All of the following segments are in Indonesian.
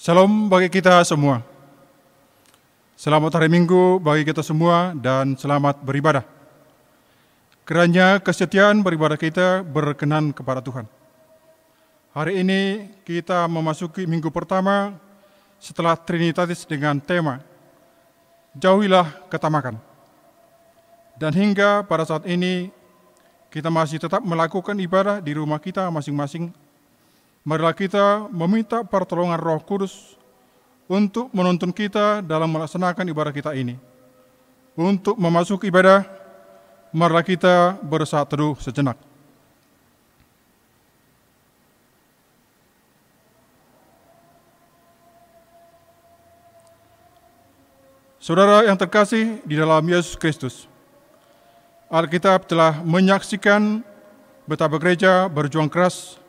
Shalom bagi kita semua. Selamat hari Minggu bagi kita semua dan selamat beribadah. Kiranya kesetiaan beribadah kita berkenan kepada Tuhan. Hari ini kita memasuki minggu pertama setelah Trinitatis dengan tema Jauhilah Ketamakan. Dan hingga pada saat ini kita masih tetap melakukan ibadah di rumah kita masing-masing. Marilah kita meminta pertolongan Roh Kudus untuk menuntun kita dalam melaksanakan ibadah kita ini. Untuk memasuki ibadah, marilah kita bersaat teduh sejenak. Saudara yang terkasih di dalam Yesus Kristus, Alkitab telah menyaksikan betapa gereja berjuang keras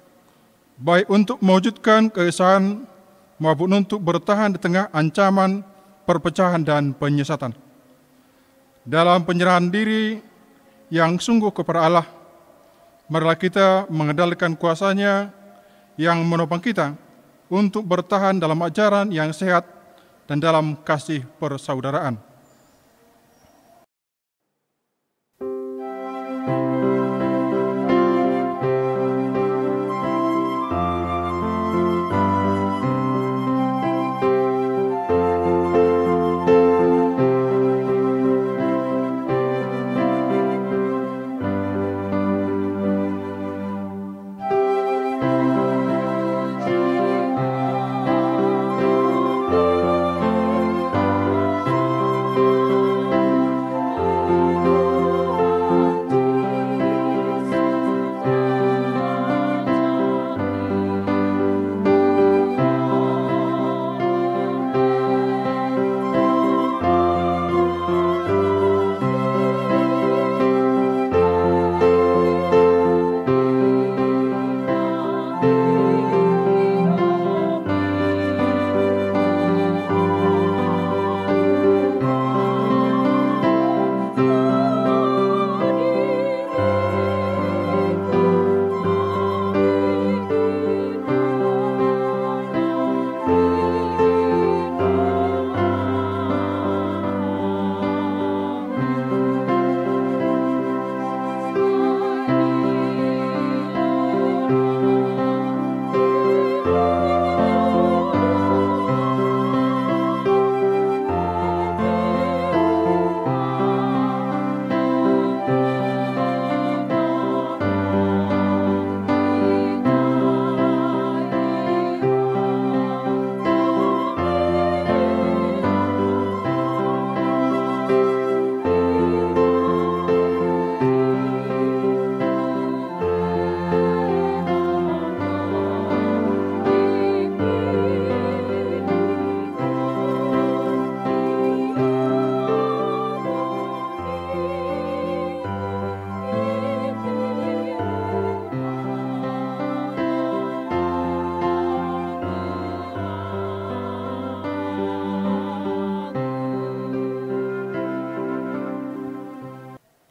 baik untuk mewujudkan keesaan maupun untuk bertahan di tengah ancaman perpecahan dan penyesatan. Dalam penyerahan diri yang sungguh kepada Allah, marilah kita mengendalikan kuasa-Nya yang menopang kita untuk bertahan dalam ajaran yang sehat dan dalam kasih persaudaraan.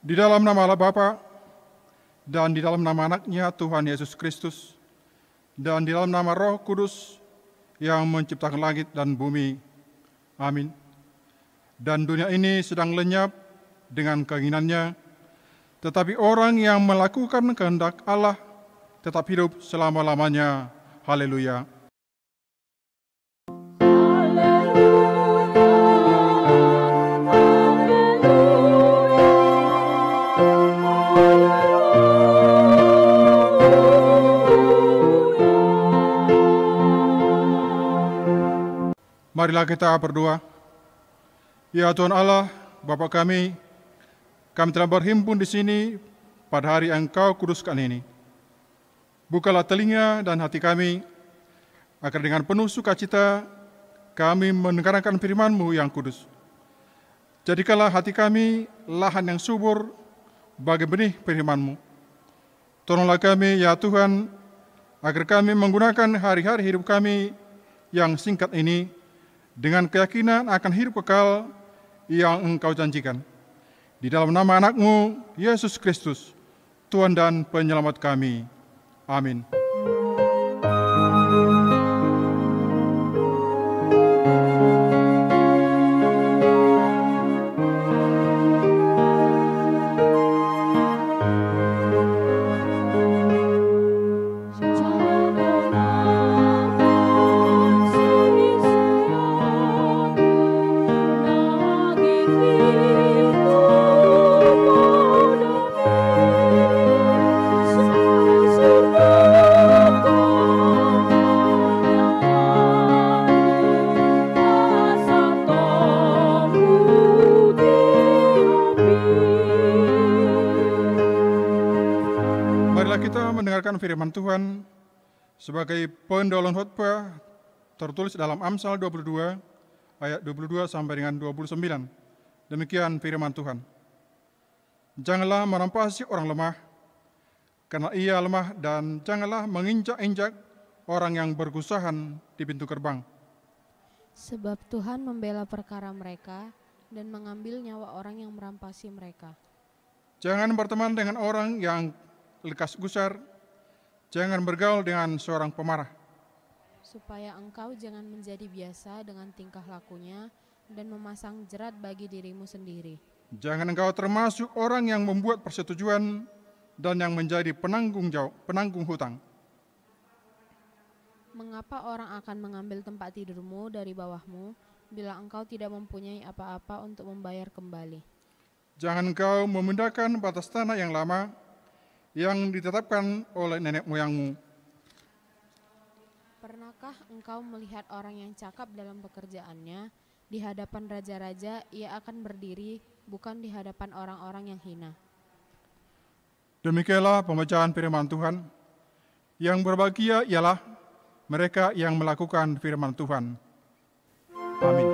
Di dalam nama Allah Bapa, dan di dalam nama Anak-Nya Tuhan Yesus Kristus, dan di dalam nama Roh Kudus yang menciptakan langit dan bumi. Amin. Dan dunia ini sedang lenyap dengan keinginannya, tetapi orang yang melakukan kehendak Allah tetap hidup selama-lamanya. Haleluya. Marilah kita berdoa. Ya Tuhan Allah, Bapa kami telah berhimpun di sini pada hari yang Engkau kuduskan ini. Bukalah telinga dan hati kami, agar dengan penuh sukacita kami mendengarkan firman-Mu yang kudus. Jadikanlah hati kami lahan yang subur bagi benih firman-Mu. Tolonglah kami, ya Tuhan, agar kami menggunakan hari-hari hidup kami yang singkat ini dengan keyakinan akan hidup kekal yang Engkau janjikan. Di dalam nama Anak-Mu, Yesus Kristus, Tuhan dan Penyelamat kami. Amin. mendengarkan firman Tuhan sebagai pendahuluan khotbah tertulis dalam Amsal 22 ayat 22 sampai dengan 29. Demikian firman Tuhan. Janganlah merampasi orang lemah, karena ia lemah, dan janganlah menginjak-injak orang yang bergusahan di pintu gerbang. Sebab Tuhan membela perkara mereka dan mengambil nyawa orang yang merampasi mereka. Jangan berteman dengan orang yang lekas gusar, jangan bergaul dengan seorang pemarah. Supaya engkau jangan menjadi biasa dengan tingkah lakunya dan memasang jerat bagi dirimu sendiri. Jangan engkau termasuk orang yang membuat persetujuan dan yang menjadi penanggung hutang. Mengapa orang akan mengambil tempat tidurmu dari bawahmu bila engkau tidak mempunyai apa-apa untuk membayar kembali? Jangan engkau memindahkan batas tanah yang lama yang ditetapkan oleh nenek moyangmu. Pernahkah engkau melihat orang yang cakap dalam pekerjaannya? Di hadapan raja-raja ia akan berdiri, bukan di hadapan orang-orang yang hina. Demikianlah pembacaan firman Tuhan. Yang berbahagia ialah mereka yang melakukan firman Tuhan. Amin.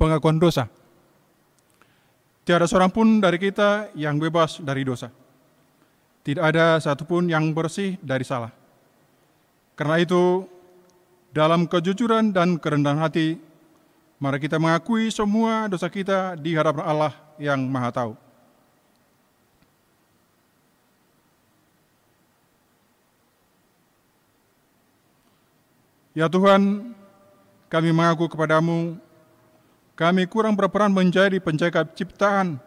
Pengakuan dosa. Tiada seorang pun dari kita yang bebas dari dosa. Tidak ada satupun yang bersih dari salah. Karena itu, dalam kejujuran dan kerendahan hati, mari kita mengakui semua dosa kita di hadapan Allah yang Maha Tahu. Ya Tuhan, kami mengaku kepadamu, kami kurang berperan menjadi penjaga ciptaan,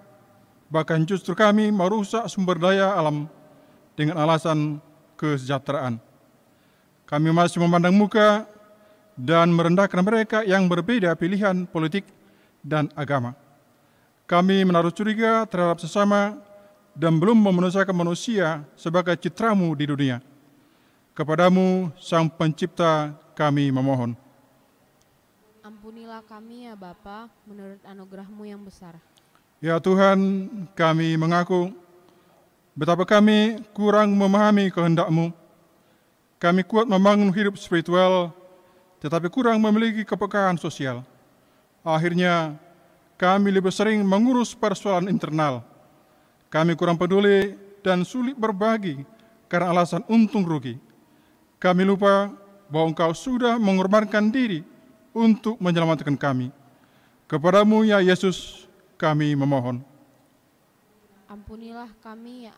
bahkan justru kami merusak sumber daya alam dengan alasan kesejahteraan. Kami masih memandang muka dan merendahkan mereka yang berbeda pilihan politik dan agama. Kami menaruh curiga terhadap sesama dan belum memanusiakan manusia sebagai citramu di dunia. Kepadamu, Sang Pencipta, kami memohon. Ampunilah kami ya Bapa, menurut anugerah-Mu yang besar. Ya Tuhan, kami mengaku betapa kami kurang memahami kehendak-Mu. Kami kuat membangun hidup spiritual, tetapi kurang memiliki kepekaan sosial. Akhirnya, kami lebih sering mengurus persoalan internal. Kami kurang peduli dan sulit berbagi karena alasan untung rugi. Kami lupa bahwa Engkau sudah mengorbankan diri untuk menyelamatkan kami. Kepadamu ya Yesus, kami memohon. Ampunilah kami ya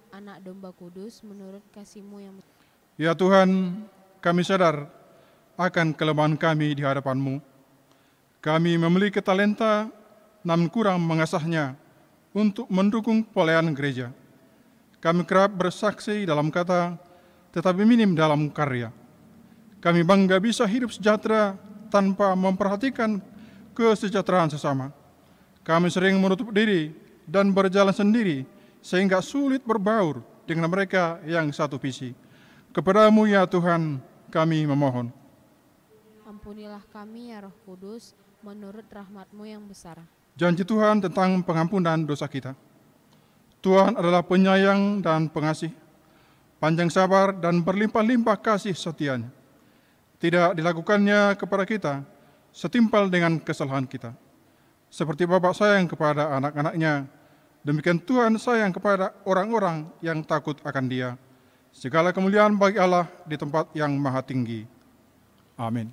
anak domba kudus menurut kasih-Mu yang besar. Ya Tuhan, kami sadar akan kelemahan kami di hadapan-Mu. Kami memiliki talenta, namun kurang mengasahnya untuk mendukung pelayanan gereja. Kami kerap bersaksi dalam kata, tetapi minim dalam karya. Kami bangga bisa hidup sejahtera tanpa memperhatikan kesejahteraan sesama. Kami sering menutup diri dan berjalan sendiri sehingga sulit berbaur dengan mereka yang satu visi. Kepadamu ya Tuhan, kami memohon. Ampunilah kami ya Roh Kudus, menurut rahmat-Mu yang besar. Janji Tuhan tentang pengampunan dosa kita. Tuhan adalah penyayang dan pengasih, panjang sabar dan berlimpah-limpah kasih setianya. Tidak dilakukannya kepada kita setimpal dengan kesalahan kita. Seperti Bapa sayang kepada anak-anaknya, demikian Tuhan sayang kepada orang-orang yang takut akan Dia. Segala kemuliaan bagi Allah di tempat yang maha tinggi. Amin.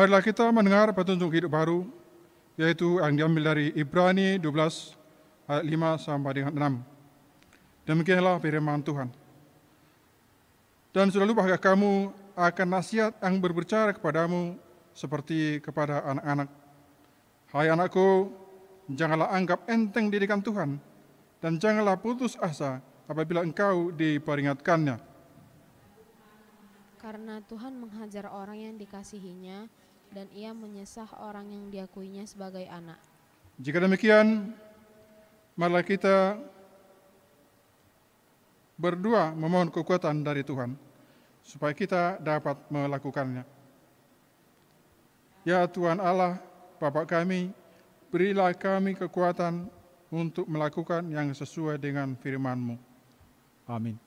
Marilah kita mendengar petunjuk hidup baru, yaitu yang diambil dari Ibrani 12 ayat 5 sampai dengan 6. Demikianlah firman Tuhan. Dan sudah lupakah kamu akan nasihat yang berbicara kepadamu seperti kepada anak-anak? Hai anakku, janganlah anggap enteng didikan Tuhan, dan janganlah putus asa apabila engkau diperingatkannya. Karena Tuhan menghajar orang yang dikasihinya, dan ia menyesah orang yang diakuinya sebagai anak. Jika demikian, marilah kita berdoa memohon kekuatan dari Tuhan, supaya kita dapat melakukannya. Ya Tuhan Allah, Bapa kami, berilah kami kekuatan untuk melakukan yang sesuai dengan firman-Mu. Amin.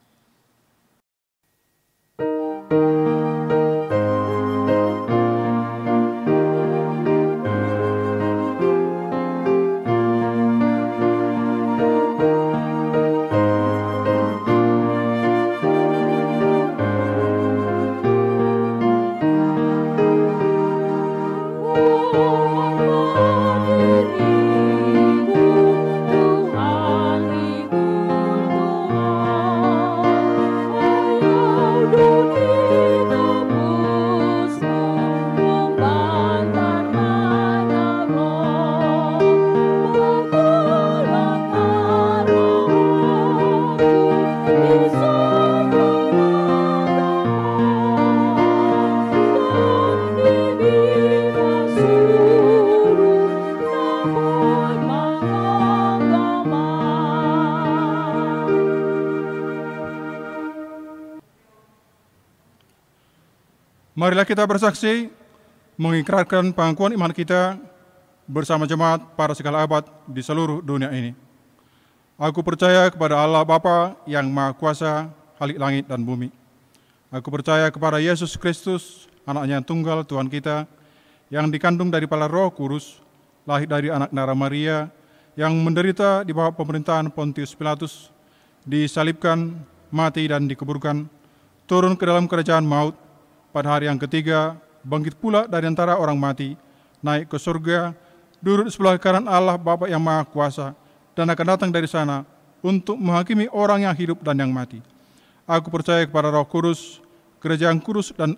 Marilah kita bersaksi mengikrarkan pengakuan iman kita bersama jemaat para segala abad di seluruh dunia ini. Aku percaya kepada Allah Bapa yang Maha Kuasa, Khalik langit dan bumi. Aku percaya kepada Yesus Kristus, anaknya yang tunggal Tuhan kita, yang dikandung daripada Roh Kudus, lahir dari anak Nara Maria, yang menderita di bawah pemerintahan Pontius Pilatus, disalibkan, mati dan dikuburkan, turun ke dalam kerajaan maut, pada hari yang ketiga, bangkit pula dari antara orang mati, naik ke surga, duduk di sebelah kanan Allah Bapa yang Maha Kuasa, dan akan datang dari sana untuk menghakimi orang yang hidup dan yang mati. Aku percaya kepada Roh Kudus, kerajaan kudus dan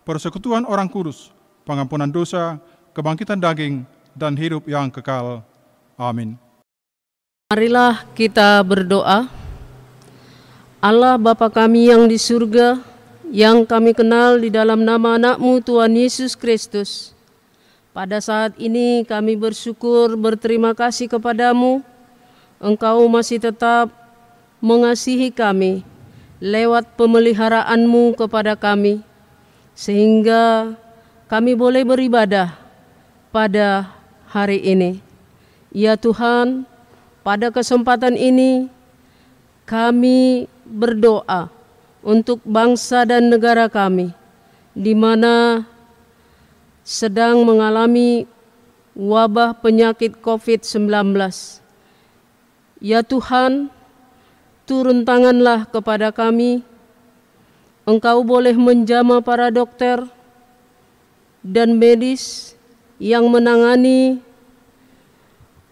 persekutuan orang kudus, pengampunan dosa, kebangkitan daging, dan hidup yang kekal. Amin. Marilah kita berdoa. Allah Bapa kami yang di surga, yang kami kenal di dalam nama anak-Mu Tuhan Yesus Kristus. Pada saat ini kami bersyukur, berterima kasih kepadamu. Engkau masih tetap mengasihi kami lewat pemeliharaan-Mu kepada kami, sehingga kami boleh beribadah pada hari ini. Ya Tuhan, pada kesempatan ini kami berdoa untuk bangsa dan negara kami, di mana sedang mengalami wabah penyakit COVID-19. Ya Tuhan, turun tanganlah kepada kami. Engkau boleh menjamah para dokter dan medis yang menangani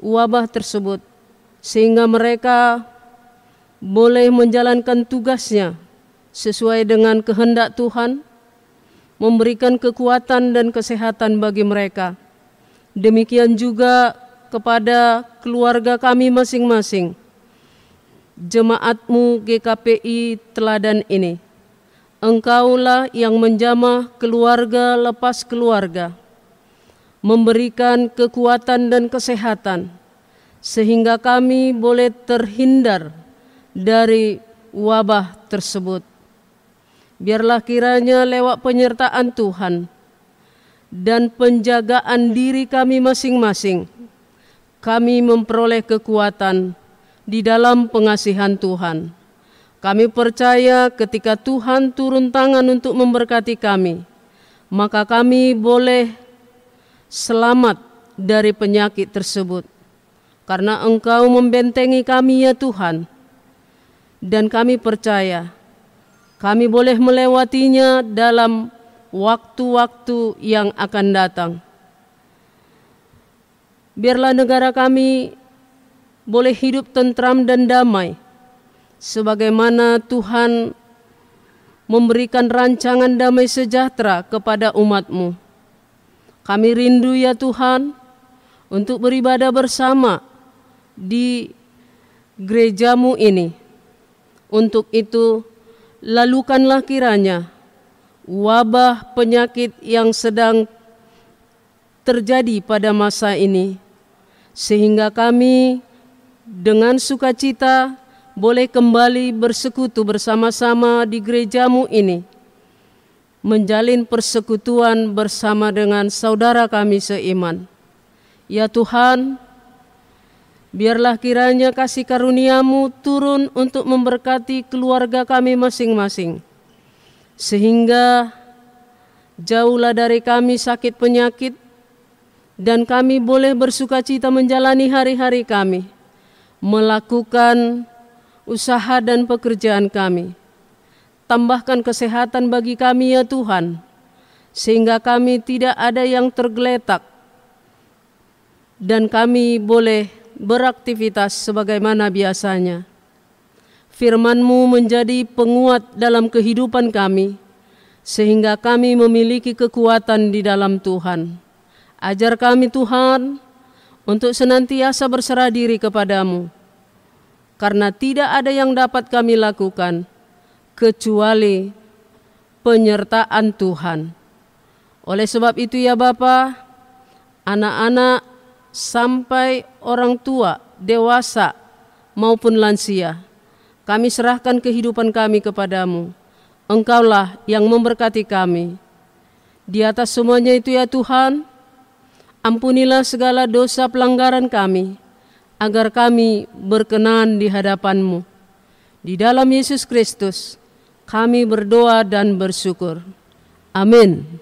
wabah tersebut, sehingga mereka boleh menjalankan tugasnya sesuai dengan kehendak Tuhan, memberikan kekuatan dan kesehatan bagi mereka. Demikian juga kepada keluarga kami masing-masing, jemaat-Mu GKPI Teladan ini. Engkaulah yang menjamah keluarga lepas keluarga, memberikan kekuatan dan kesehatan, sehingga kami boleh terhindar dari wabah tersebut. Biarlah kiranya lewat penyertaan Tuhan dan penjagaan diri kami masing-masing, kami memperoleh kekuatan di dalam pengasihan Tuhan. Kami percaya ketika Tuhan turun tangan untuk memberkati kami, maka kami boleh selamat dari penyakit tersebut. Karena Engkau membentengi kami ya Tuhan, dan kami percaya kami boleh melewatinya dalam waktu-waktu yang akan datang. Biarlah negara kami boleh hidup tentram dan damai, sebagaimana Tuhan memberikan rancangan damai sejahtera kepada umat-Mu. Kami rindu ya Tuhan untuk beribadah bersama di gereja-Mu ini. Untuk itu, lalukanlah kiranya wabah penyakit yang sedang terjadi pada masa ini, sehingga kami dengan sukacita boleh kembali bersekutu bersama-sama di gereja-Mu ini, menjalin persekutuan bersama dengan saudara kami seiman. Ya Tuhan, biarlah kiranya kasih karunia-Mu turun untuk memberkati keluarga kami masing-masing, sehingga jauhlah dari kami sakit penyakit, dan kami boleh bersukacita menjalani hari-hari kami, melakukan usaha dan pekerjaan kami. Tambahkan kesehatan bagi kami ya Tuhan, sehingga kami tidak ada yang tergeletak, dan kami boleh beraktivitas sebagaimana biasanya. Firman-Mu menjadi penguat dalam kehidupan kami, sehingga kami memiliki kekuatan di dalam Tuhan. Ajar kami Tuhan untuk senantiasa berserah diri kepada-Mu, karena tidak ada yang dapat kami lakukan kecuali penyertaan Tuhan. Oleh sebab itu ya Bapa, anak-anak sampai orang tua, dewasa maupun lansia, kami serahkan kehidupan kami kepada-Mu. Engkaulah yang memberkati kami. Di atas semuanya itu ya Tuhan, ampunilah segala dosa pelanggaran kami, agar kami berkenan di hadapan-Mu. Di dalam Yesus Kristus, kami berdoa dan bersyukur. Amin.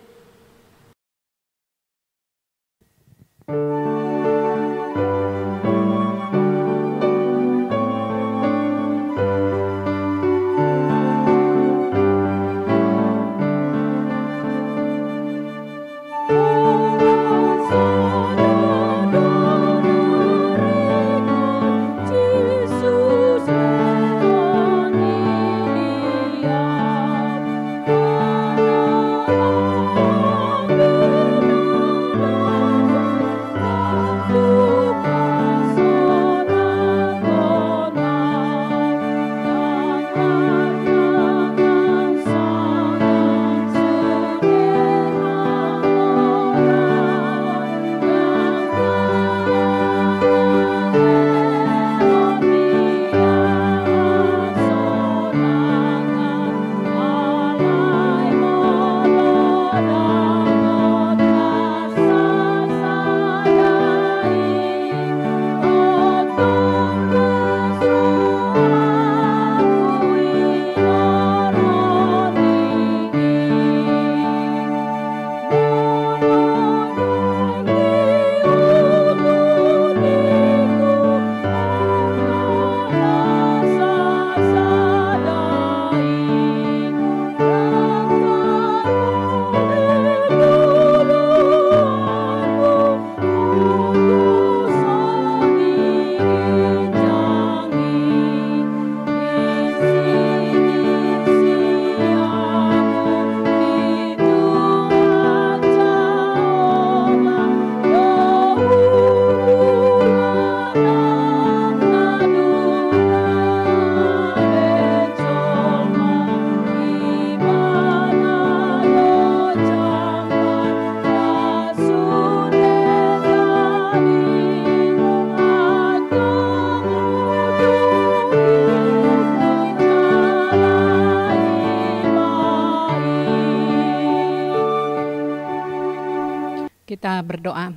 Kita berdoa.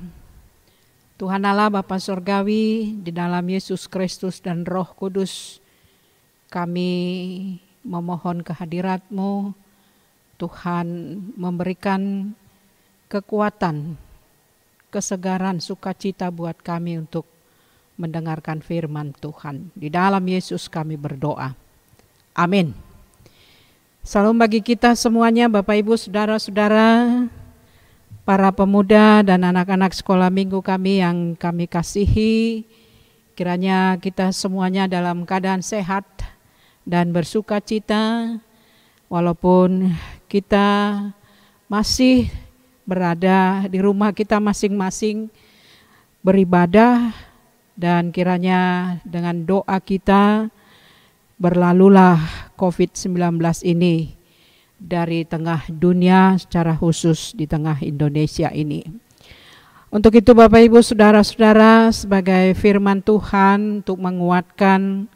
Tuhan Allah Bapa Surgawi, di dalam Yesus Kristus dan Roh Kudus, kami memohon kehadirat-Mu. Tuhan memberikan kekuatan, kesegaran, sukacita buat kami untuk mendengarkan firman Tuhan. Di dalam Yesus kami berdoa. Amin. Salam bagi kita semuanya, Bapak Ibu, Saudara-saudara, para pemuda dan anak-anak sekolah minggu kami yang kami kasihi. Kiranya kita semuanya dalam keadaan sehat dan bersuka cita, walaupun kita masih berada di rumah kita masing-masing beribadah, dan kiranya dengan doa kita berlalulah COVID-19 ini dari tengah dunia, secara khusus di tengah Indonesia ini. Untuk itu Bapak Ibu Saudara-saudara, sebagai firman Tuhan untuk menguatkan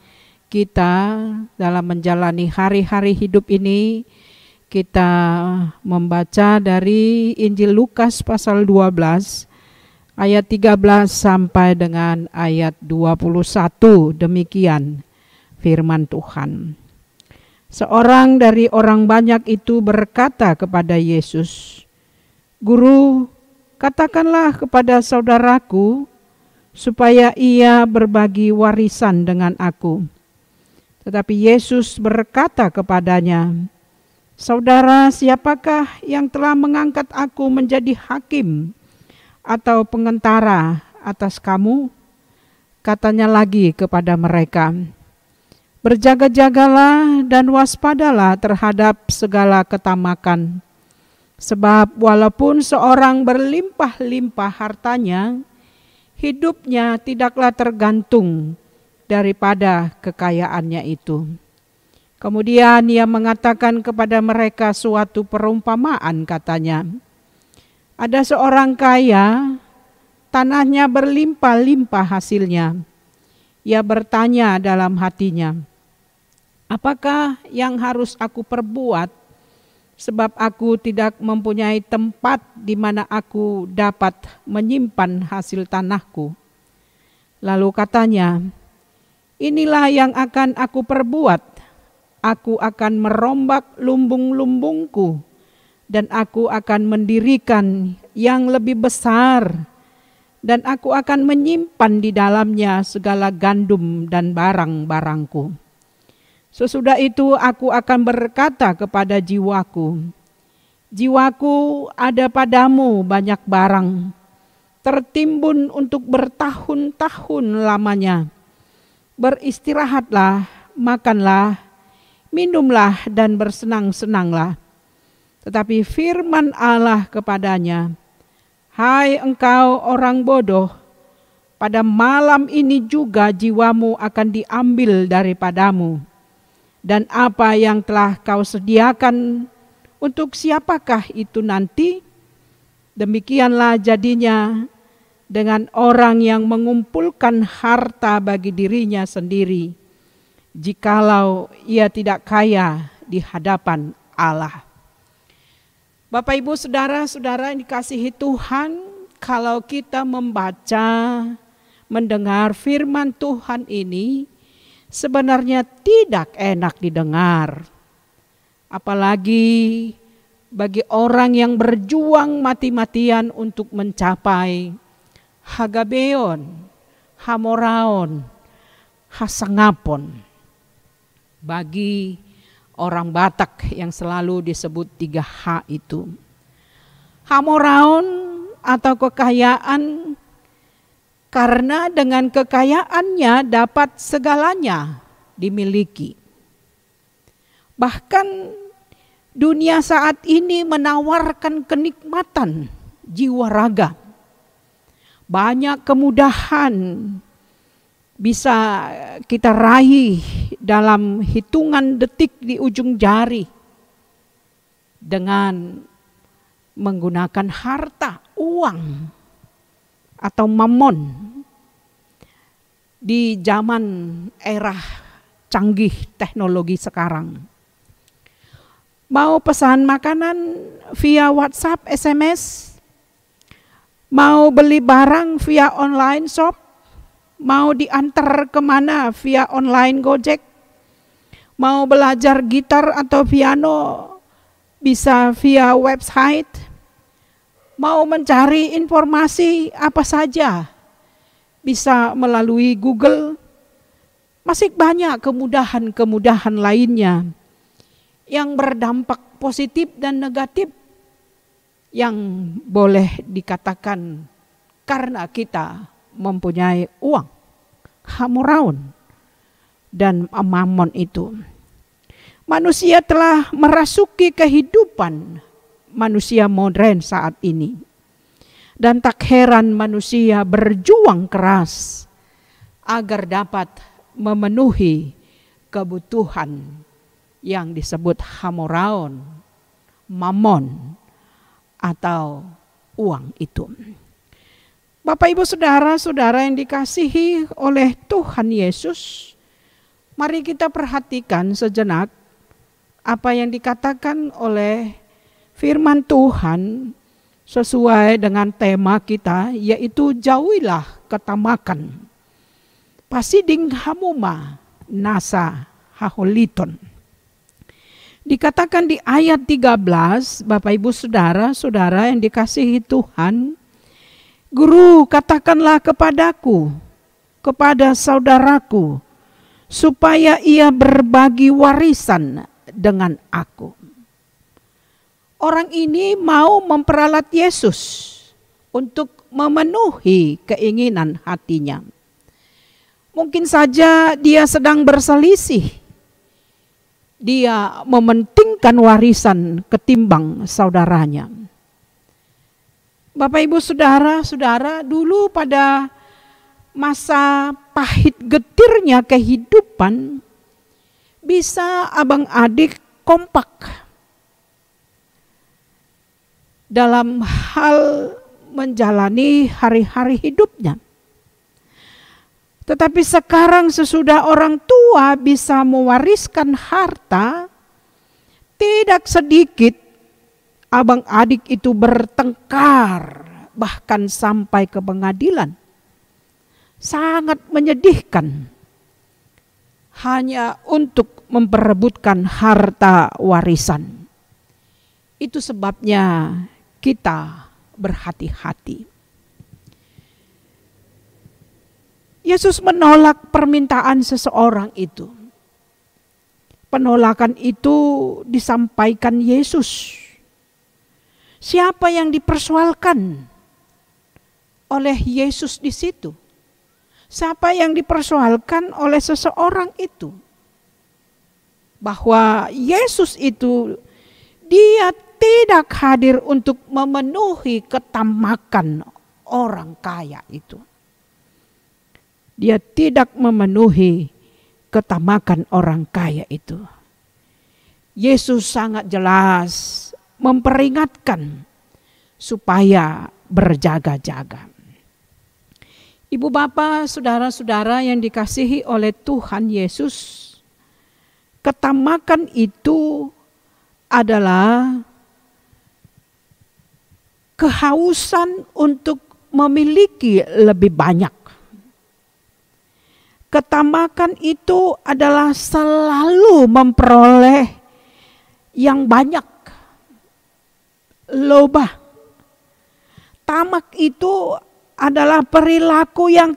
kita dalam menjalani hari-hari hidup ini, kita membaca dari Injil Lukas pasal 12 ayat 13 sampai dengan ayat 21, demikian firman Tuhan. Seorang dari orang banyak itu berkata kepada Yesus, "Guru, katakanlah kepada saudaraku supaya ia berbagi warisan dengan aku." Tetapi Yesus berkata kepadanya, "Saudara, siapakah yang telah mengangkat aku menjadi hakim atau pengentara atas kamu?" Katanya lagi kepada mereka, "Berjaga-jagalah dan waspadalah terhadap segala ketamakan. Sebab walaupun seorang berlimpah-limpah hartanya, hidupnya tidaklah tergantung daripada kekayaannya itu." Kemudian ia mengatakan kepada mereka suatu perumpamaan, katanya, "Ada seorang kaya, tanahnya berlimpah-limpah hasilnya. Ia bertanya dalam hatinya, 'Apakah yang harus aku perbuat? Sebab aku tidak mempunyai tempat di mana aku dapat menyimpan hasil tanahku.' Lalu katanya, 'Inilah yang akan aku perbuat. Aku akan merombak lumbung-lumbungku dan aku akan mendirikan yang lebih besar, dan aku akan menyimpan di dalamnya segala gandum dan barang-barangku. Sesudah itu aku akan berkata kepada jiwaku, jiwaku, ada padamu banyak barang, tertimbun untuk bertahun-tahun lamanya. Beristirahatlah, makanlah, minumlah dan bersenang-senanglah.' Tetapi firman Allah kepadanya, 'Hai engkau orang bodoh, pada malam ini juga jiwamu akan diambil daripadamu. Dan apa yang telah kau sediakan, untuk siapakah itu nanti?' Demikianlah jadinya dengan orang yang mengumpulkan harta bagi dirinya sendiri, jikalau ia tidak kaya di hadapan Allah." Bapak Ibu Saudara-saudara yang dikasihi Tuhan, kalau kita membaca, mendengar firman Tuhan ini, sebenarnya tidak enak didengar. Apalagi bagi orang yang berjuang mati-matian untuk mencapai hagabeon, hamoraon, hasangapon. Bagi orang Batak yang selalu disebut 3H itu. Hamoraon atau kekayaan, karena dengan kekayaannya dapat segalanya dimiliki. Bahkan dunia saat ini menawarkan kenikmatan jiwa raga. Banyak kemudahan bisa kita raih dalam hitungan detik di ujung jari dengan menggunakan harta, uang, atau mamon di zaman era canggih teknologi sekarang. Mau pesan makanan via WhatsApp, SMS, mau beli barang via online shop, mau diantar kemana via online Gojek, mau belajar gitar atau piano bisa via website, mau mencari informasi apa saja bisa melalui Google. Masih banyak kemudahan-kemudahan lainnya yang berdampak positif dan negatif yang boleh dikatakan karena kita mempunyai uang, hamoraun, dan mammon itu. Manusia telah merasuki kehidupan manusia modern saat ini. Dan tak heran manusia berjuang keras agar dapat memenuhi kebutuhan yang disebut hamoraun, mammon, atau uang itu. Bapak Ibu Saudara-saudara yang dikasihi oleh Tuhan Yesus, mari kita perhatikan sejenak apa yang dikatakan oleh firman Tuhan sesuai dengan tema kita, yaitu jauhilah ketamakan. Pasiding hamuma nasa haholiton. Dikatakan di ayat 13, Bapak Ibu Saudara-saudara yang dikasihi Tuhan, Guru, katakanlah kepadaku, kepada saudaraku, supaya ia berbagi warisan dengan aku. Orang ini mau memperalat Yesus untuk memenuhi keinginan hatinya. Mungkin saja dia sedang berselisih. Dia mementingkan warisan ketimbang saudaranya. Bapak Ibu Saudara-saudara, dulu pada masa pahit getirnya kehidupan, bisa abang adik kompak dalam hal menjalani hari-hari hidupnya. Tetapi sekarang sesudah orang tua bisa mewariskan harta, tidak sedikit abang adik itu bertengkar, bahkan sampai ke pengadilan. Sangat menyedihkan. Hanya untuk memperebutkan harta warisan. Itu sebabnya kita berhati-hati. Yesus menolak permintaan seseorang itu. Penolakan itu disampaikan Yesus. Siapa yang dipersoalkan oleh Yesus di situ? Siapa yang dipersoalkan oleh seseorang itu? Bahwa Yesus itu dia tidak hadir untuk memenuhi ketamakan orang kaya itu. Dia tidak memenuhi ketamakan orang kaya itu. Yesus sangat jelas memperingatkan supaya berjaga-jaga. Ibu bapak, saudara-saudara yang dikasihi oleh Tuhan Yesus, ketamakan itu adalah kehausan untuk memiliki lebih banyak. Ketamakan itu adalah selalu memperoleh yang banyak. Lobah. Tamak itu adalah perilaku yang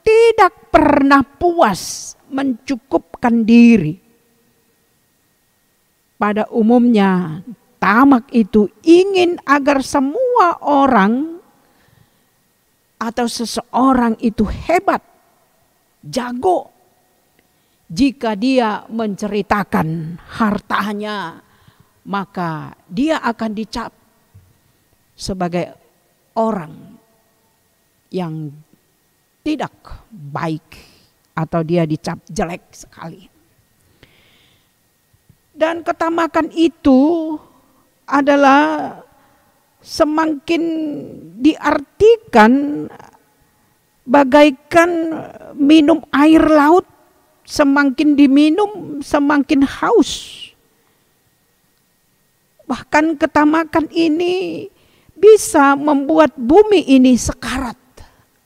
tidak pernah puas mencukupkan diri. Pada umumnya, tamak itu ingin agar semua orang atau seseorang itu hebat, jago. Jika dia menceritakan hartanya, maka dia akan dicap sebagai orang yang tidak baik atau dia dicap jelek sekali. Dan ketamakan itu adalah semakin diartikan bagaikan minum air laut, semakin diminum semakin haus. Bahkan ketamakan ini bisa membuat bumi ini sekarat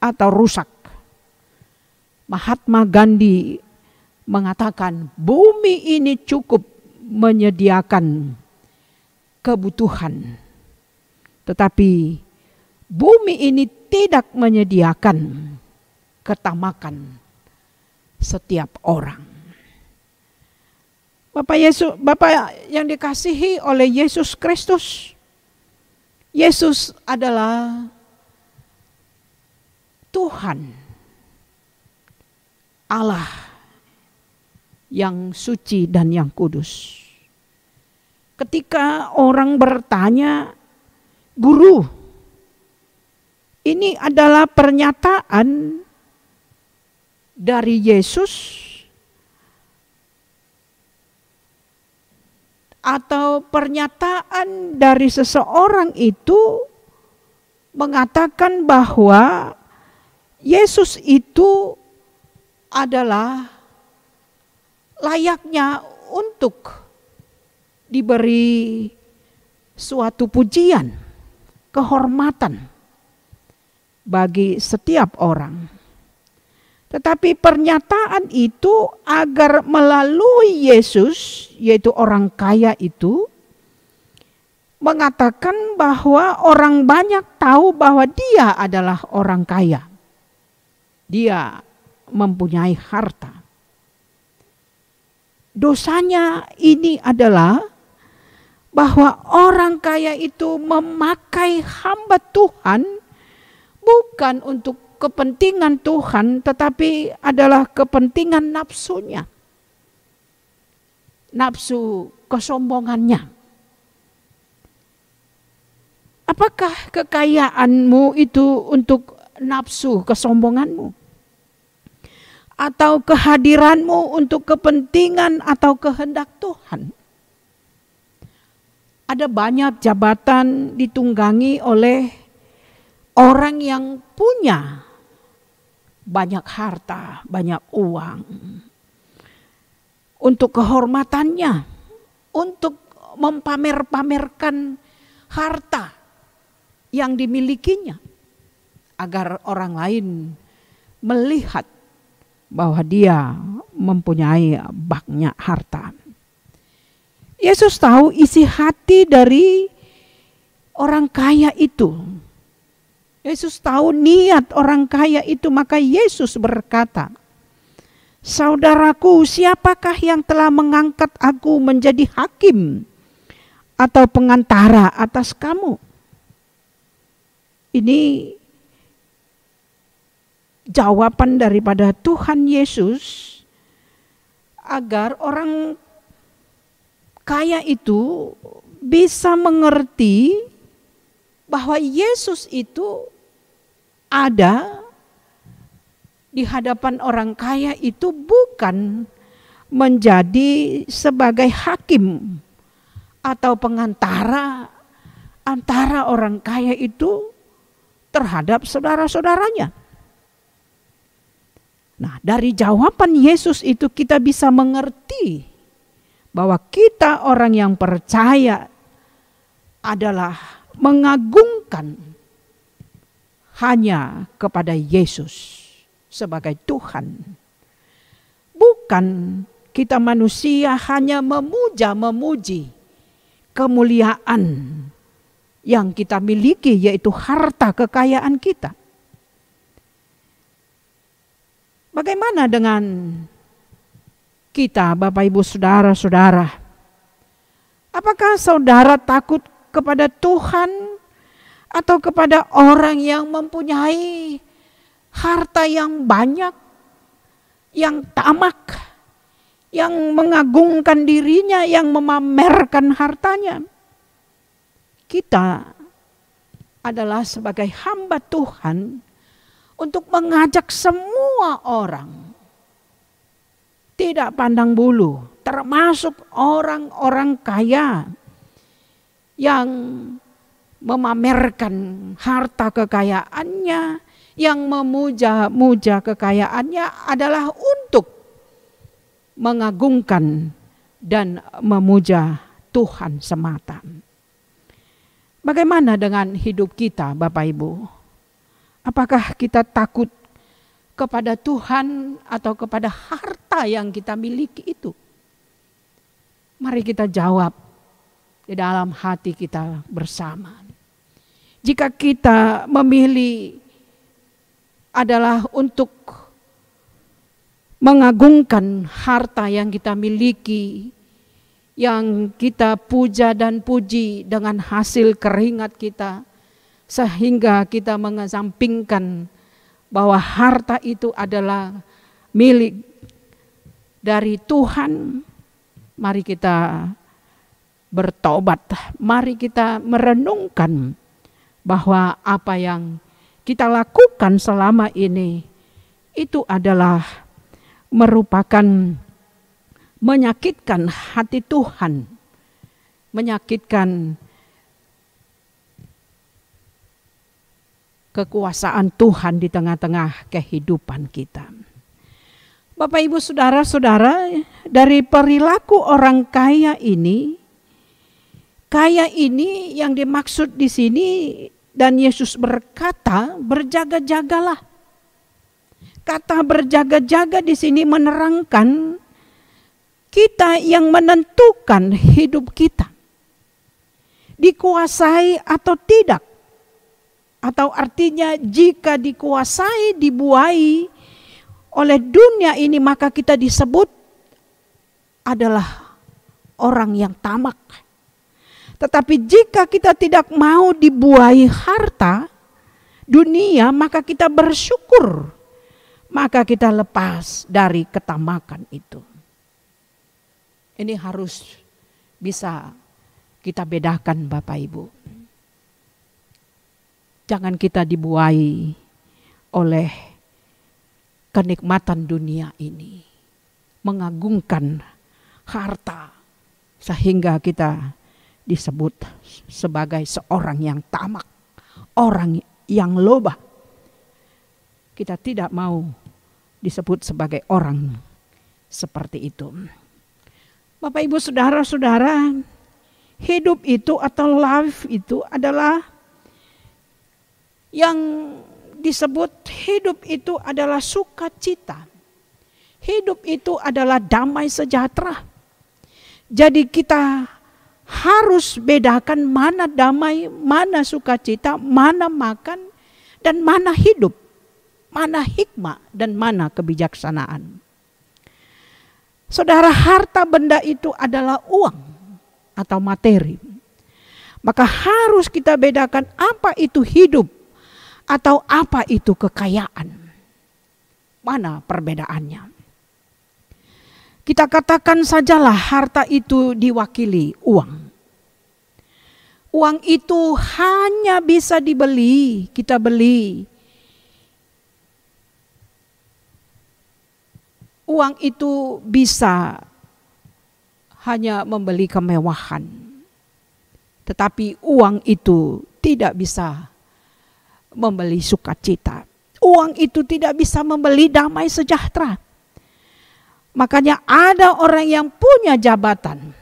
atau rusak. Mahatma Gandhi mengatakan bumi ini cukup menyediakan kebutuhan, tetapi bumi ini tidak menyediakan ketamakan setiap orang. Bapak yang dikasihi oleh Yesus Kristus, Yesus adalah Tuhan Allah yang suci dan yang kudus. Ketika orang bertanya, "Guru, ini adalah pernyataan dari Yesus atau pernyataan dari seseorang itu mengatakan bahwa Yesus itu adalah layaknya untuk diberi suatu pujian, kehormatan bagi setiap orang. Tetapi pernyataan itu agar melalui Yesus, yaitu orang kaya itu, mengatakan bahwa orang banyak tahu bahwa dia adalah orang kaya. Dia mempunyai harta. Dosanya ini adalah bahwa orang kaya itu memakai hamba Tuhan bukan untuk kepentingan Tuhan, tetapi adalah kepentingan nafsunya, nafsu kesombongannya. Apakah kekayaanmu itu untuk nafsu kesombonganmu? Atau kehadiranmu untuk kepentingan atau kehendak Tuhan? Ada banyak jabatan ditunggangi oleh orang yang punya banyak harta, banyak uang, untuk kehormatannya, untuk mempamer-pamerkan harta yang dimilikinya, agar orang lain melihat bahwa dia mempunyai banyak harta. Yesus tahu isi hati dari orang kaya itu. Yesus tahu niat orang kaya itu, maka Yesus berkata, "Saudaraku, siapakah yang telah mengangkat aku menjadi hakim atau pengantara atas kamu?" Ini jawaban daripada Tuhan Yesus agar orang kaya itu bisa mengerti bahwa Yesus itu ada di hadapan orang kaya itu bukan menjadi sebagai hakim atau pengantara antara orang kaya itu terhadap saudara-saudaranya. Nah, dari jawaban Yesus itu kita bisa mengerti bahwa kita orang yang percaya adalah mengagungkan hanya kepada Yesus sebagai Tuhan. Bukan kita manusia hanya memuji kemuliaan yang kita miliki, yaitu harta kekayaan kita. Bagaimana dengan kita, Bapak Ibu Saudara-saudara? Apakah saudara takut kepada Tuhan atau kepada orang yang mempunyai harta yang banyak, yang tamak, yang mengagungkan dirinya, yang memamerkan hartanya? Kita adalah sebagai hamba Tuhan untuk mengajak semua orang, tidak pandang bulu, termasuk orang-orang kaya yang memamerkan harta kekayaannya, yang memuja-muja kekayaannya adalah untuk mengagungkan dan memuja Tuhan semata. Bagaimana dengan hidup kita, Bapak Ibu? Apakah kita takut kepada Tuhan atau kepada harta yang kita miliki itu? Mari kita jawab di dalam hati kita bersama. Jika kita memilih adalah untuk mengagungkan harta yang kita miliki, yang kita puja dan puji dengan hasil keringat kita, sehingga kita mengesampingkan bahwa harta itu adalah milik dari Tuhan. Mari kita bertobat, mari kita merenungkan bahwa apa yang kita lakukan selama ini itu adalah merupakan menyakitkan hati Tuhan, menyakitkan kekuasaan Tuhan di tengah-tengah kehidupan kita. Bapak, Ibu, saudara-saudara, dari perilaku orang kaya ini yang dimaksud di sini, dan Yesus berkata, berjaga-jagalah. Kata berjaga-jaga di sini menerangkan kita yang menentukan hidup kita dikuasai atau tidak, atau artinya jika dikuasai, dibuai oleh dunia ini, maka kita disebut adalah orang yang tamak. Tetapi jika kita tidak mau dibuai harta dunia, maka kita bersyukur, maka kita lepas dari ketamakan itu. Ini harus bisa kita bedakan, Bapak Ibu. Jangan kita dibuai oleh kenikmatan dunia ini, mengagungkan harta sehingga kita disebut sebagai seorang yang tamak, orang yang loba. Kita tidak mau disebut sebagai orang seperti itu. Bapak, Ibu, saudara-saudara, hidup itu atau life itu adalah yang disebut hidup itu adalah sukacita. Hidup itu adalah damai sejahtera. Jadi kita harus bedakan mana damai, mana sukacita, mana makan, dan mana hidup, mana hikmah, dan mana kebijaksanaan. Saudara, harta benda itu adalah uang atau materi. Maka harus kita bedakan apa itu hidup atau apa itu kekayaan. Mana perbedaannya? Kita katakan sajalah harta itu diwakili uang. Uang itu hanya bisa dibeli, kita beli. Uang itu bisa hanya membeli kemewahan. Tetapi uang itu tidak bisa membeli sukacita. Uang itu tidak bisa membeli damai sejahtera. Makanya ada orang yang punya jabatan.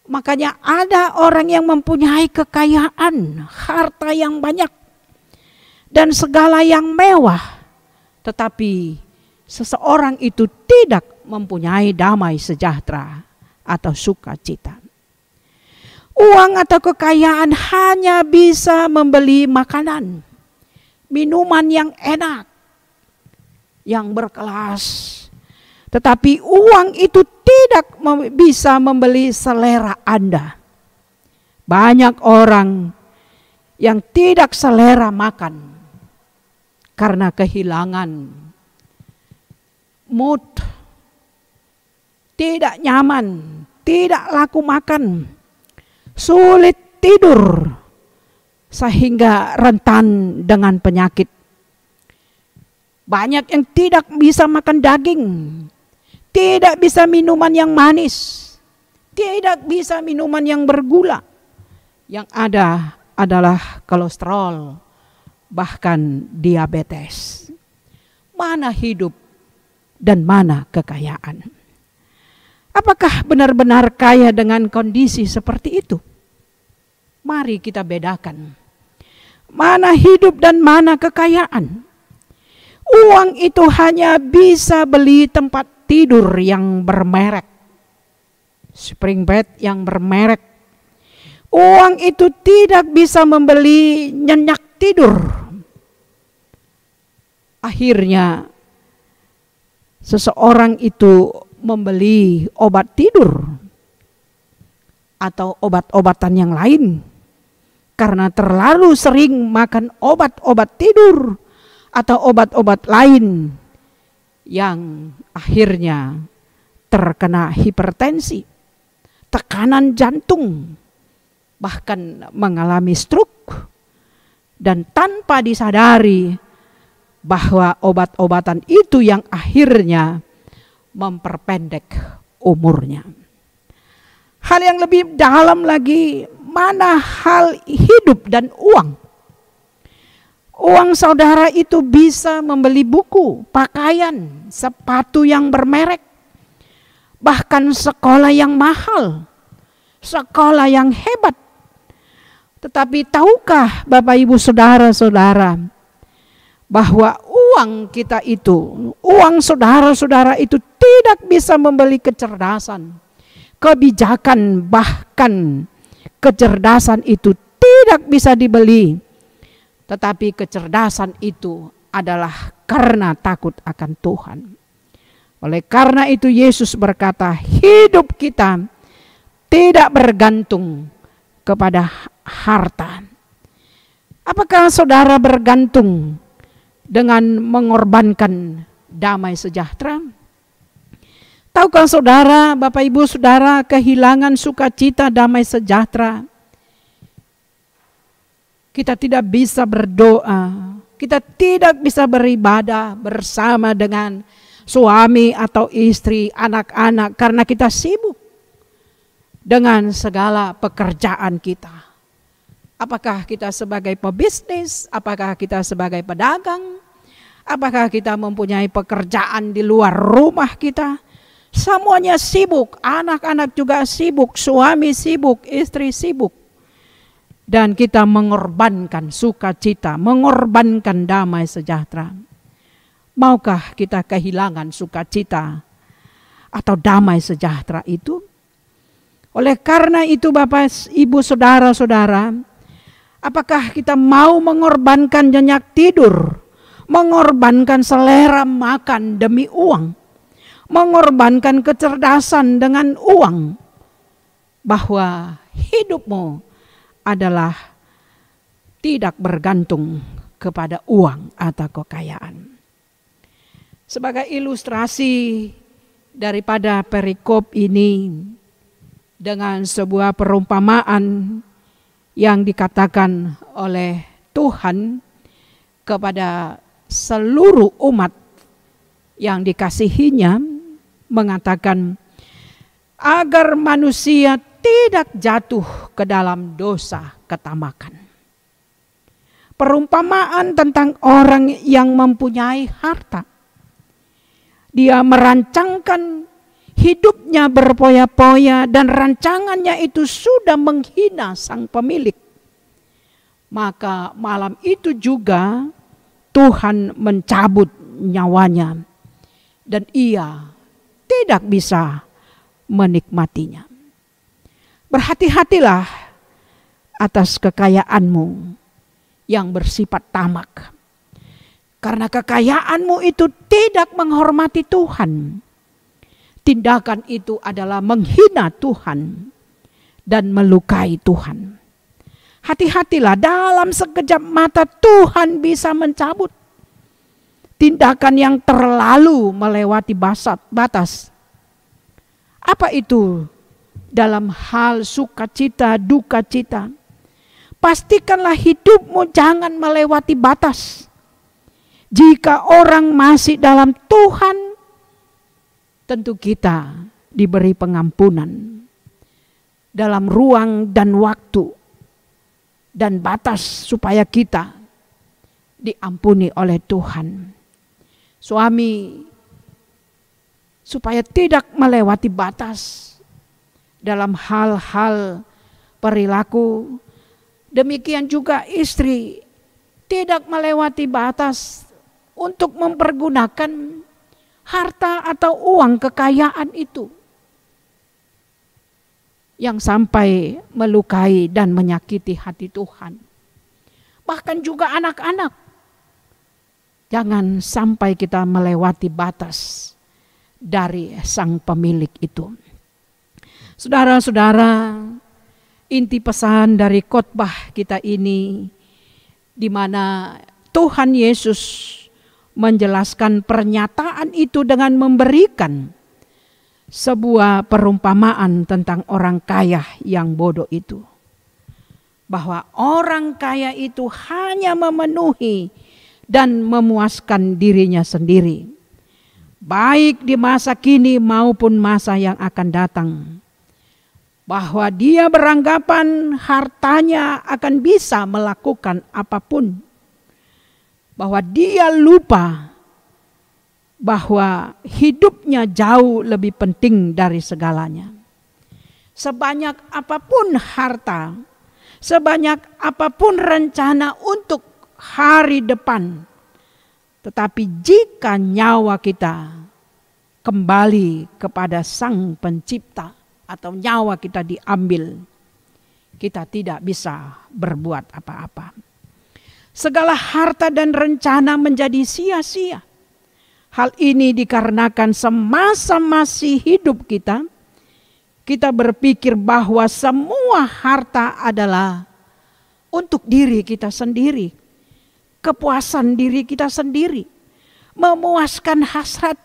Makanya ada orang yang mempunyai kekayaan, harta yang banyak, dan segala yang mewah. Tetapi seseorang itu tidak mempunyai damai sejahtera atau sukacita. Uang atau kekayaan hanya bisa membeli makanan, minuman yang enak, yang berkelas. Tetapi uang itu tidak bisa membeli selera Anda. Banyak orang yang tidak selera makan karena kehilangan mood, tidak nyaman, tidak laku makan, sulit tidur, sehingga rentan dengan penyakit. Banyak yang tidak bisa makan daging, tidak bisa minuman yang manis, tidak bisa minuman yang bergula. Yang ada adalah kolesterol, bahkan diabetes. Mana hidup dan mana kekayaan? Apakah benar-benar kaya dengan kondisi seperti itu? Mari kita bedakan. Mana hidup dan mana kekayaan? Uang itu hanya bisa beli tempat tidur yang bermerek, spring bed yang bermerek. Uang itu tidak bisa membeli nyenyak tidur. Akhirnya seseorang itu membeli obat tidur atau obat-obatan yang lain, karena terlalu sering makan obat-obat tidur atau obat-obat lain yang akhirnya terkena hipertensi, tekanan jantung, bahkan mengalami stroke, dan tanpa disadari bahwa obat-obatan itu yang akhirnya memperpendek umurnya. Hal yang lebih dalam lagi, mana hal hidup dan uang. Uang saudara itu bisa membeli buku, pakaian, sepatu yang bermerek, bahkan sekolah yang mahal, sekolah yang hebat. Tetapi tahukah Bapak Ibu Saudara-saudara, bahwa uang kita itu, uang saudara-saudara itu tidak bisa membeli kecerdasan, kebijakan, bahkan kecerdasan itu tidak bisa dibeli. Tetapi kecerdasan itu adalah karena takut akan Tuhan. Oleh karena itu Yesus berkata, hidup kita tidak bergantung kepada harta. Apakah saudara bergantung dengan mengorbankan damai sejahtera? Tahukah saudara, Bapak Ibu Saudara, kehilangan sukacita damai sejahtera, kita tidak bisa berdoa, kita tidak bisa beribadah bersama dengan suami atau istri, anak-anak, karena kita sibuk dengan segala pekerjaan kita. Apakah kita sebagai pebisnis, apakah kita sebagai pedagang, apakah kita mempunyai pekerjaan di luar rumah kita, semuanya sibuk, anak-anak juga sibuk, suami sibuk, istri sibuk. Dan kita mengorbankan sukacita, mengorbankan damai sejahtera. Maukah kita kehilangan sukacita atau damai sejahtera itu? Oleh karena itu Bapak, Ibu, Saudara-saudara, apakah kita mau mengorbankan nyenyak tidur, mengorbankan selera makan demi uang, mengorbankan kecerdasan dengan uang, bahwa hidupmu adalah tidak bergantung kepada uang atau kekayaan. Sebagai ilustrasi daripada perikop ini, dengan sebuah perumpamaan yang dikatakan oleh Tuhan kepada seluruh umat yang dikasihinya, mengatakan agar manusia tidak jatuh ke dalam dosa ketamakan. Perumpamaan tentang orang yang mempunyai harta. Dia merancangkan hidupnya berpoya-poya dan rancangannya itu sudah menghina sang pemilik. Maka malam itu juga Tuhan mencabut nyawanya dan ia tidak bisa menikmatinya. Berhati-hatilah atas kekayaanmu yang bersifat tamak. Karena kekayaanmu itu tidak menghormati Tuhan. Tindakan itu adalah menghina Tuhan dan melukai Tuhan. Hati-hatilah, dalam sekejap mata Tuhan bisa mencabut. Tindakan yang terlalu melewati batas. Apa itu? Dalam hal sukacita, duka cita, pastikanlah hidupmu jangan melewati batas. Jika orang masih dalam Tuhan, tentu kita diberi pengampunan dalam ruang dan waktu dan batas supaya kita diampuni oleh Tuhan. Suami supaya tidak melewati batas dalam hal-hal perilaku. Demikian juga istri tidak melewati batas untuk mempergunakan harta atau uang kekayaan itu yang sampai melukai dan menyakiti hati Tuhan. Bahkan juga anak-anak, jangan sampai kita melewati batas dari sang pemilik itu. Saudara-saudara, inti pesan dari khotbah kita ini, di mana Tuhan Yesus menjelaskan pernyataan itu dengan memberikan sebuah perumpamaan tentang orang kaya yang bodoh itu. Bahwa orang kaya itu hanya memenuhi dan memuaskan dirinya sendiri, baik di masa kini maupun masa yang akan datang. Bahwa dia beranggapan hartanya akan bisa melakukan apapun. Bahwa dia lupa bahwa hidupnya jauh lebih penting dari segalanya. Sebanyak apapun harta, sebanyak apapun rencana untuk hari depan, tetapi jika nyawa kita kembali kepada Sang Pencipta atau nyawa kita diambil, kita tidak bisa berbuat apa-apa. Segala harta dan rencana menjadi sia-sia. Hal ini dikarenakan semasa masih hidup kita berpikir bahwa semua harta adalah untuk diri kita sendiri, kepuasan diri kita sendiri, memuaskan hasrat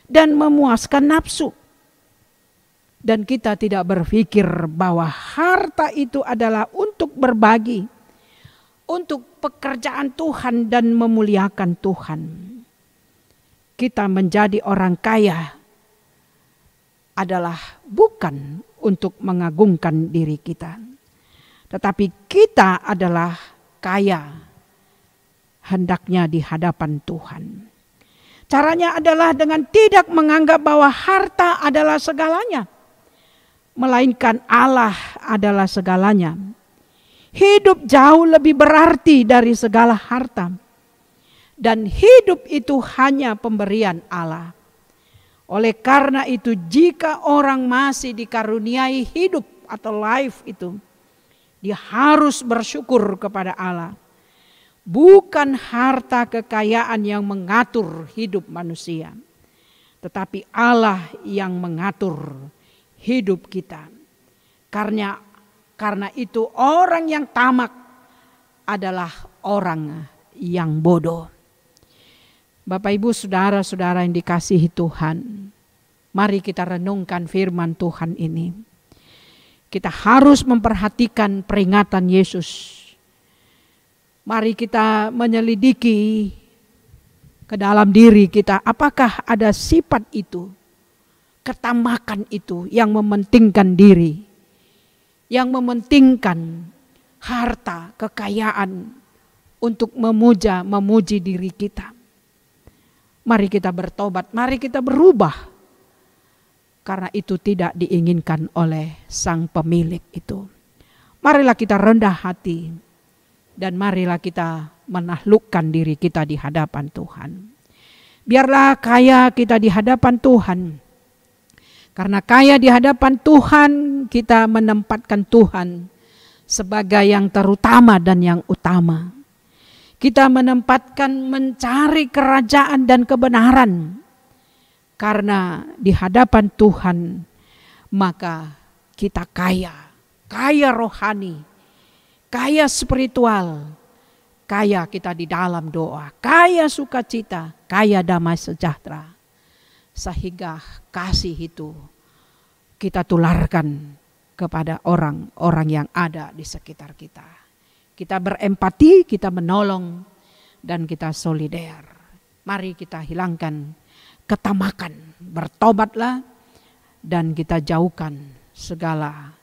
dan memuaskan nafsu. Dan kita tidak berpikir bahwa harta itu adalah untuk berbagi, untuk pekerjaan Tuhan dan memuliakan Tuhan. Kita menjadi orang kaya adalah bukan untuk mengagungkan diri kita, tetapi kita adalah kaya hendaknya di hadapan Tuhan. Caranya adalah dengan tidak menganggap bahwa harta adalah segalanya, melainkan Allah adalah segalanya. Hidup jauh lebih berarti dari segala harta. Dan hidup itu hanya pemberian Allah. Oleh karena itu, jika orang masih dikaruniai hidup atau life itu, dia harus bersyukur kepada Allah. Bukan harta kekayaan yang mengatur hidup manusia, tetapi Allah yang mengatur hidup kita. Karena itu orang yang tamak adalah orang yang bodoh. Bapak Ibu saudara-saudara yang dikasihi Tuhan, mari kita renungkan firman Tuhan ini. Kita harus memperhatikan peringatan Yesus. Mari kita menyelidiki ke dalam diri kita, apakah ada sifat itu, ketamakan itu yang mementingkan diri, yang mementingkan harta, kekayaan untuk memuji diri kita. Mari kita bertobat, mari kita berubah. Karena itu tidak diinginkan oleh Sang Pemilik itu. Marilah kita rendah hati dan marilah kita menaklukkan diri kita di hadapan Tuhan. Biarlah kaya kita di hadapan Tuhan. Karena kaya di hadapan Tuhan, kita menempatkan Tuhan sebagai yang terutama dan yang utama. Kita menempatkan mencari kerajaan dan kebenaran. Karena di hadapan Tuhan, maka kita kaya rohani, kaya spiritual, kaya kita di dalam doa, kaya sukacita, kaya damai sejahtera. Sehingga kasih itu kita tularkan kepada orang-orang yang ada di sekitar kita. Kita berempati, kita menolong, dan kita solider. Mari kita hilangkan ketamakan, bertobatlah, dan kita jauhkan segala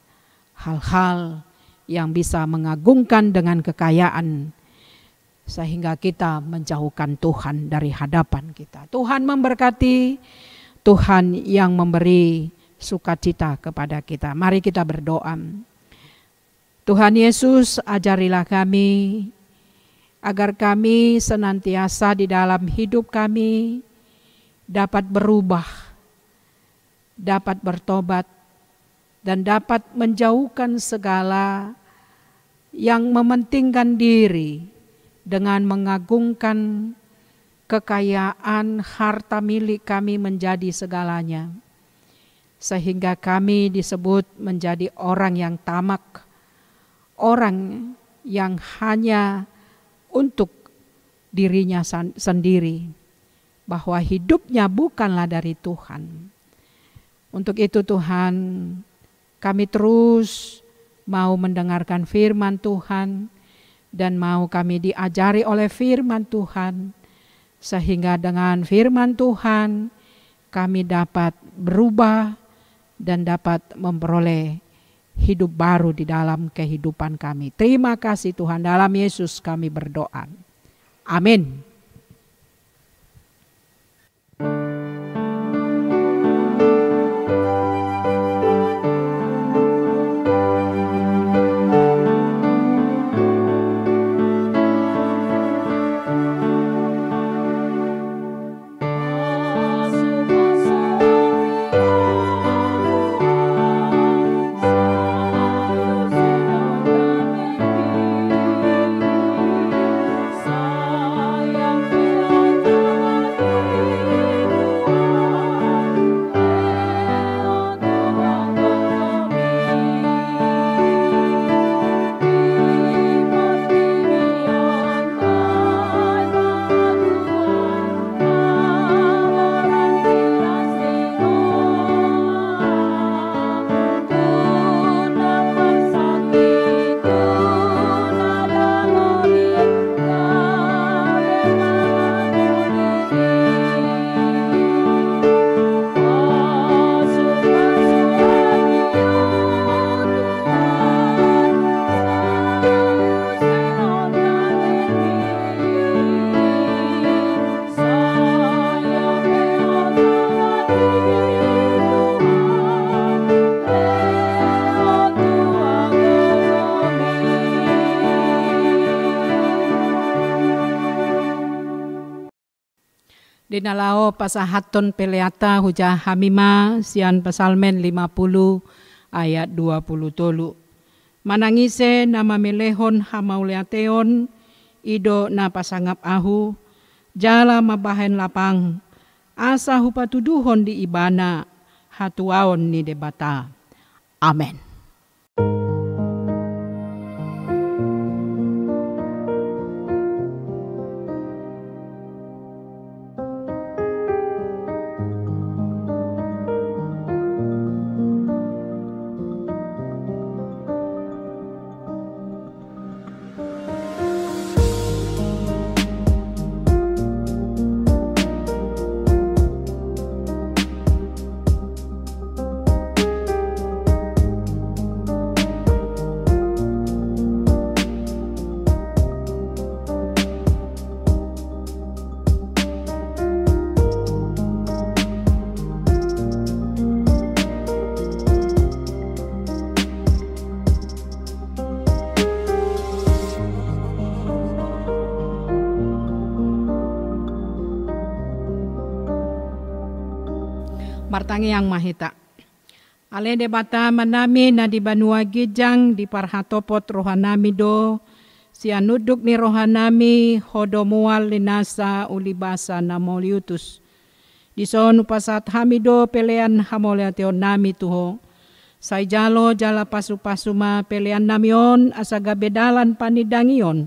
hal-hal yang bisa mengagungkan dengan kekayaan, sehingga kita menjauhkan Tuhan dari hadapan kita. Tuhan memberkati, Tuhan yang memberi sukacita kepada kita. Mari kita berdoa. Tuhan Yesus, ajarilah kami agar kami senantiasa di dalam hidup kami dapat berubah, dapat bertobat, dan dapat menjauhkan segala yang mementingkan diri dengan mengagungkan kekayaan harta milik kami menjadi segalanya. sehingga kami disebut menjadi orang yang tamak, orang yang hanya untuk dirinya sendiri, bahwa hidupnya bukanlah dari Tuhan. Untuk itu Tuhan, kami terus mau mendengarkan firman Tuhan dan mau kami diajari oleh firman Tuhan, sehingga dengan firman Tuhan kami dapat berubah dan dapat memperoleh hidup baru di dalam kehidupan kami. Terima kasih Tuhan, dalam Yesus kami berdoa. Amin. Dinalao pasahaton peleata hujah hamima sian pasalmen 50 ayat 20 tolu. Manangise nama melehon hamauleateon ido na pasangap ahu jala mabahen lapang asa hupatuduhon di ibana hatuaon ni debata. Amen. Martangi yang mahita. Ale debata manami na di banua gijang di parhatopot rohanami do sianuduk ni rohanami hodomual linasa ulibasa namoliutus. Di son upasat hamido pelean hamoleateon nami tuho. Say jalo jala pasu-pasuma pelean namion asaga bedalan panidangion.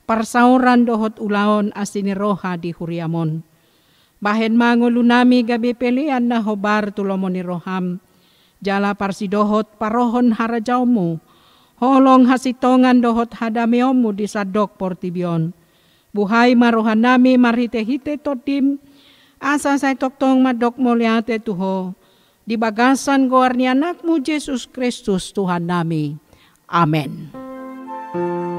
Parsauran dohot ulaon asini roha di huriamon. Bahen mangulu nami gabi pelian na hobar tulomoni roham. Jala parsidohot parohon harajaumu. Holong hasitongan dohot hadamiomu di sadok portibion. Buhay marohan nami marhite-hite totim. Asa say toktong madok moliate tuho. Di bagasan goarni anakmu Yesus Kristus Tuhan nami. Amen. Amin.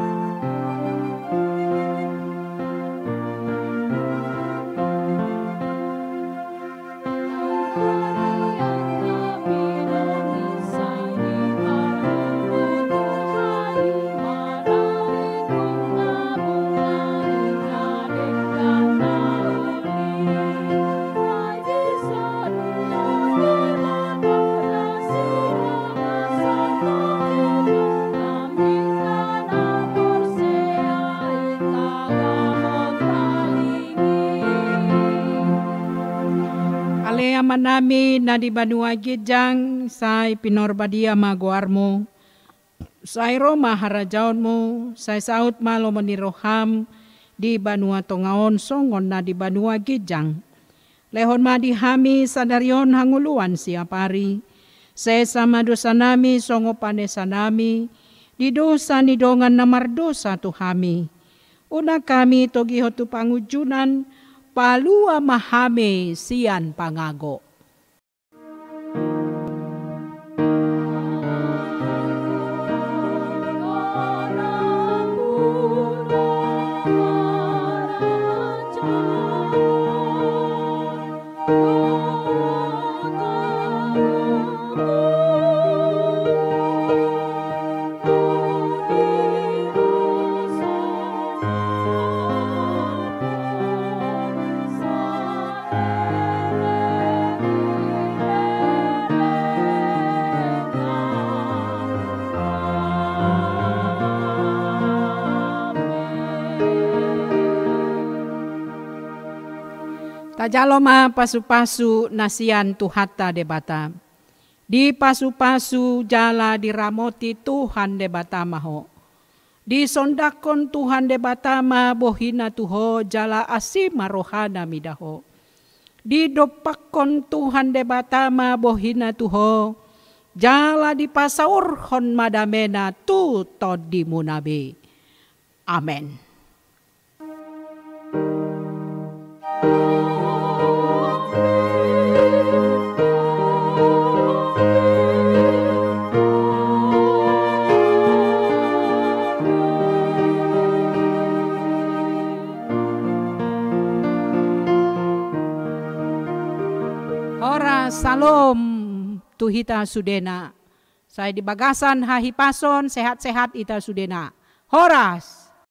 amanami na di banua gijang say pinorbadia maguarmo. Say Roma harajaon mo, say saut malo maniroham di banua tongaon songon na di banua gijang. Lehon madihami sadarion hanguluan siapari. Sesama dosa nami songo panesa nami. Di dosa ni dongan namar dosa tuhami. Una kami togiho tu pangujunan. Palua mahame sian pangago. Tajaloma pasu-pasu nasian tuhata debata. Di pasu-pasu jala diramoti Tuhan debata maho. Di sondakon Tuhan debata ma bohina tuho jala asima rohana midaho. Di dopakon Tuhan debata ma bohina tuho jala di pasaurhon madamena tu todi munabe. Amen. Salam tuhita sudena. Saya di bagasan hahipason sehat-sehat ita sudena. Horas.